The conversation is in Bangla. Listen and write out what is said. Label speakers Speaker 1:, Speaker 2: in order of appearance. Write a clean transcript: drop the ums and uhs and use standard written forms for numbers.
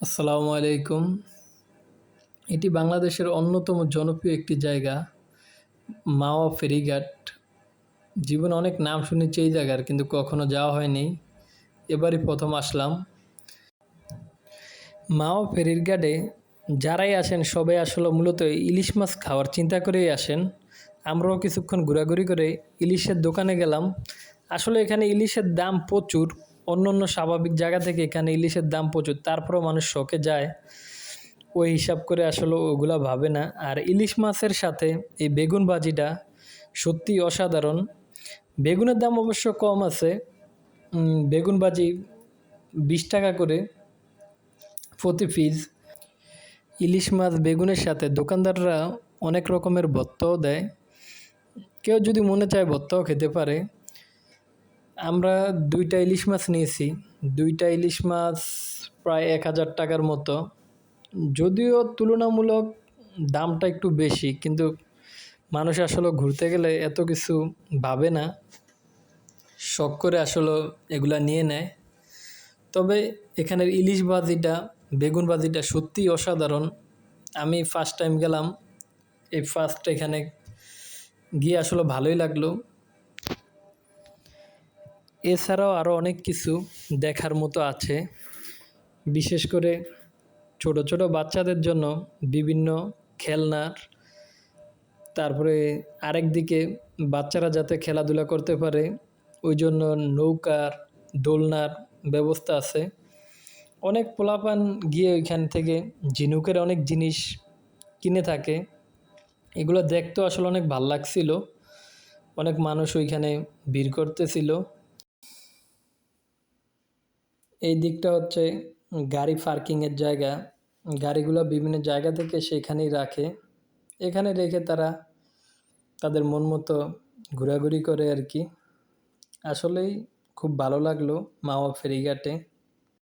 Speaker 1: আসসালামু আলাইকুম। এটি বাংলাদেশের অন্যতম জনপ্রিয় একটি জায়গা, মাওয়া ফেরিঘাট। জীবনে অনেক নাম শুনেছি এই জায়গার, কিন্তু কখনো যাওয়া হয়নি। এবারই প্রথম আসলাম। মাওয়া ফেরিঘাটে যারাই আসেন সবাই আসলে মূলত ইলিশ মাছ খাওয়ার চিন্তা করেই আসেন। আমরাও কিছুক্ষণ ঘোরাঘুরি করে ইলিশের দোকানে গেলাম। আসলে এখানে ইলিশের দাম প্রচুর। অন্য স্বাভাবিক জায়গা থেকে এখানে ইলিশের দাম প্রচুর, তারপরেও মানুষ শখে যায়। ওই হিসাব করে আসলে ওগুলা ভাবে না। আর ইলিশ মাছের সাথে এই বেগুন ভাজিটা সত্যি অসাধারণ। বেগুনের দাম অবশ্য কম আছে। বেগুন ভাজি 20 টাকা করে প্রতি পিস। ইলিশ মাছ বেগুনের সাথে দোকানদাররা অনেক রকমের ভর্তাও দেয়। কেউ যদি মনে চায় ভর্তাও খেতে পারে। আমরা 2টা ইলিশ মাছ নিয়েছি। 2টা ইলিশ মাছ প্রায় 1000 টাকার মতো। যদিও তুলনামূলক দামটা একটু বেশি, কিন্তু মানুষ আসলে ঘুরতে গেলে এত কিছু ভাবে না, শখ করে আসলে এগুলা নিয়ে নেয়। তবে এখানের ইলিশ ভাজিটা, বেগুন ভাজিটা সত্যিই অসাধারণ। আমি ফার্স্ট টাইম গেলাম, এই ফার্স্ট এখানে গিয়ে আসলে ভালোই লাগলো। এছাড়াও আরও অনেক কিছু দেখার মতো আছে। বিশেষ করে ছোট ছোট বাচ্চাদের জন্য বিভিন্ন খেলনার, তারপরে আরেক দিকে বাচ্চারা যাতে খেলাধুলা করতে পারে ওই জন্য নৌকার, দোলনার ব্যবস্থা আছে। অনেক পোলাপান গিয়ে ওইখান থেকে ঝিনুকের অনেক জিনিস কিনে থাকে। এগুলো দেখতেও আসলে অনেক ভাল লাগছিল। অনেক মানুষ ওইখানে ভিড় করতেছিল। এই দিকটা হচ্ছে গাড়ি পার্কিংয়ের জায়গা। গাড়িগুলো বিভিন্ন জায়গা থেকে সেখানেই রাখে। এখানে রেখে তারা তাদের মন মতো ঘোরাঘুরি করে আর কি। আসলেই খুব ভালো লাগলো মাওয়া ফেরিঘাটে।